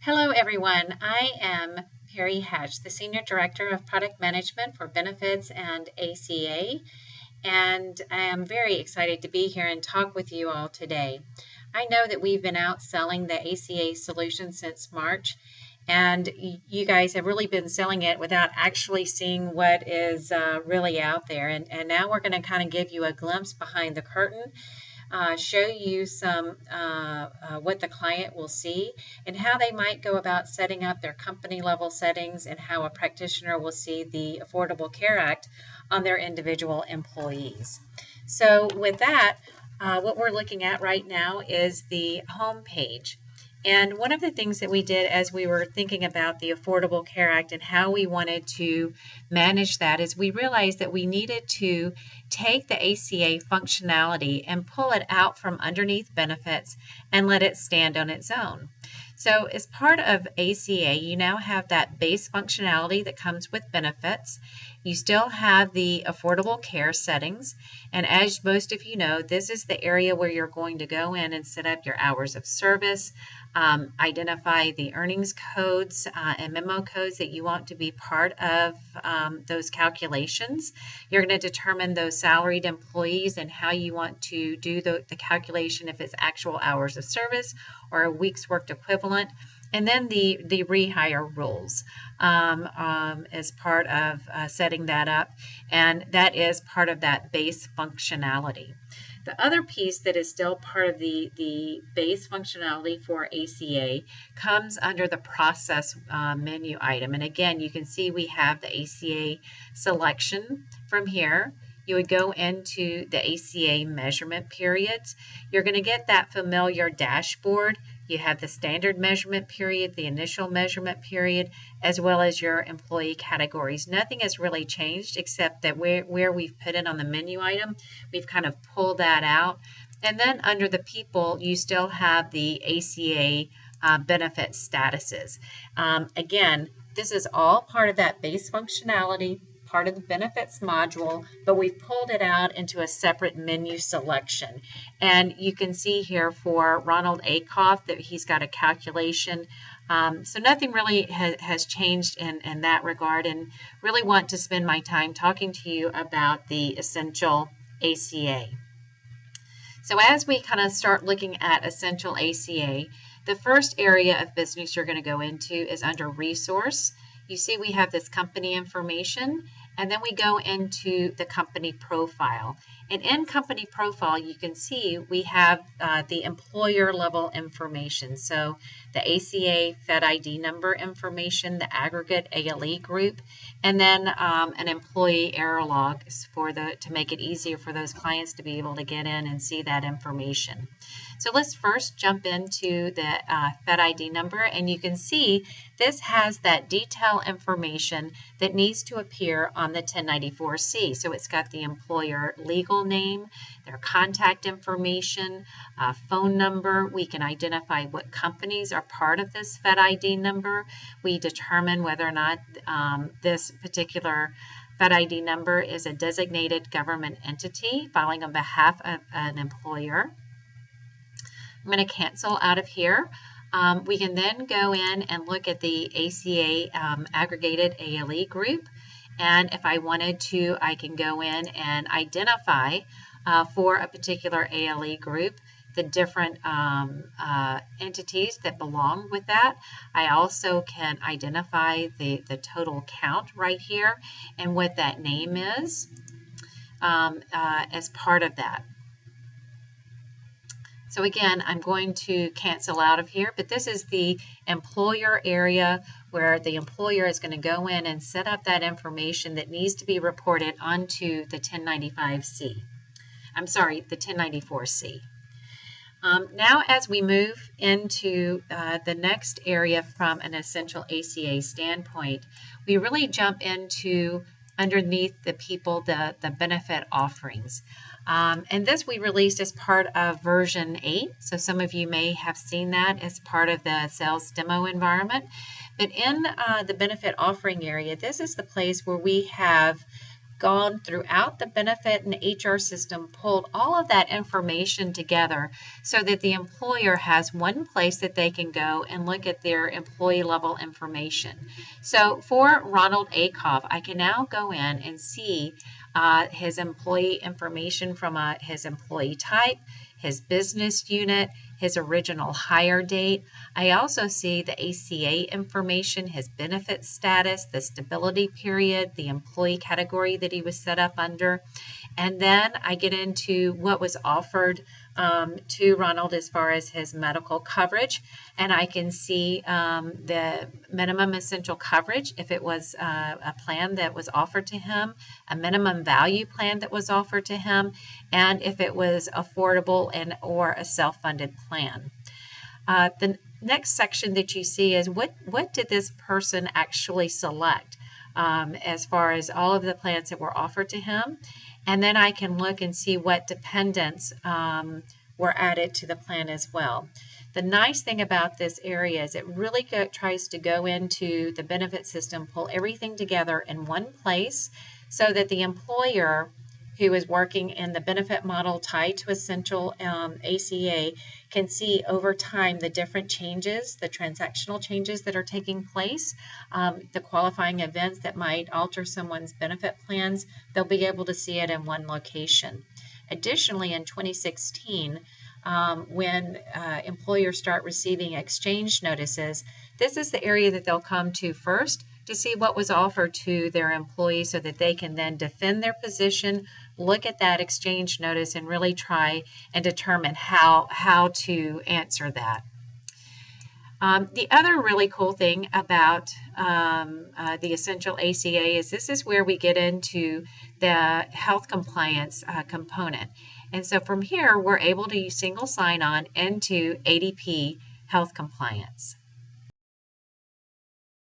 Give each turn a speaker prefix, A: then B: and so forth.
A: Hello, everyone. I am Perry Hatch, the Senior Director of Product Management for Benefits and ACA, and I am very excited to be here and talk with you all today. I know that we've been out selling the ACA solution since March, and you guys have really been selling it without actually seeing what is really out there. And now we're going to kind of give you a glimpse behind the curtain, show you some what the client will see and how they might go about setting up their company level settings and how a practitioner will see the Affordable Care Act on their individual employees. So with that, what we're looking at right now is the home page. And one of the things that we did as we were thinking about the Affordable Care Act and how we wanted to manage that is we realized that we needed to take the ACA functionality and pull it out from underneath benefits and let it stand on its own. So as part of ACA, you now have that base functionality that comes with benefits. You still have the affordable care settings. And as most of you know, this is the area where you're going to go in and set up your hours of service, identify the earnings codes and memo codes that you want to be part of those calculations. You're going to determine those salaried employees and how you want to do the calculation, if it's actual hours of service or a week's worked equivalent. And then the rehire rules as part of setting that up, and that is part of that base functionality. The other piece that is still part of the base functionality for ACA comes under the process menu item. And again, you can see we have the ACA selection from here. You would go into the ACA measurement periods. You're going to get that familiar dashboard. You have the standard measurement period, the initial measurement period, as well as your employee categories. Nothing has really changed except that where we've put it on the menu item, we've kind of pulled that out. And then under the people, you still have the ACA benefit statuses. Again, this is all part of that base functionality, part of the benefits module, but we've pulled it out into a separate menu selection. And you can see here for Ronald Akoff that he's got a calculation. So nothing really has changed in that regard, and really want to spend my time talking to you about the Essential ACA. So as we kind of start looking at Essential ACA, the first area of business you're going to go into is under Resource. You see we have this company information, and then we go into the company profile. And in company profile, you can see we have the employer level information. So the ACA Fed ID number information, the aggregate ALE group, and then an employee error log to make it easier for those clients to be able to get in and see that information. So let's first jump into the Fed ID number, and you can see this has that detail information that needs to appear on the 1094C. So it's got the employer legal name, their contact information, phone number. We can identify what companies are part of this Fed ID number. We determine whether or not this particular Fed ID number is a designated government entity filing on behalf of an employer. I'm going to cancel out of here. We can then go in and look at the ACA aggregated ALE group. And if I wanted to, I can go in and identify for a particular ALE group the different entities that belong with that. I also can identify the total count right here and what that name is as part of that. So again, I'm going to cancel out of here, but this is the employer area where the employer is going to go in and set up that information that needs to be reported onto the 1095C. I'm sorry, the 1094C. Now as we move into the next area from an Essential ACA standpoint, we really jump into underneath the people, the benefit offerings. And this we released as part of version 8. So some of you may have seen that as part of the sales demo environment. But in the benefit offering area, this is the place where we have gone throughout the benefit and HR system, pulled all of that information together so that the employer has one place that they can go and look at their employee level information. So for Ronald Akoff, I can now go in and see his employee information from his employee type, his business unit, his original hire date. I also see the ACA information, his benefit status, the stability period, the employee category that he was set up under. And then I get into what was offered to Ronald as far as his medical coverage. And I can see the minimum essential coverage, if it was a plan that was offered to him, a minimum value plan that was offered to him, and if it was affordable and or a self-funded plan. The next section that you see is what did this person actually select as far as all of the plans that were offered to him. And then I can look and see what dependents were added to the plan as well. The nice thing about this area is it really tries to go into the benefit system, pull everything together in one place so that the employer who is working in the benefit model tied to Essential ACA can see over time the different changes, the transactional changes that are taking place, the qualifying events that might alter someone's benefit plans. They'll be able to see it in one location. Additionally, in 2016, when employers start receiving exchange notices, this is the area that they'll come to first to see what was offered to their employees so that they can then defend their position, look at that exchange notice, and really try and determine how to answer that. The other really cool thing about the Essential ACA is this is where we get into the health compliance component. And so from here, we're able to use single sign-on into ADP health compliance.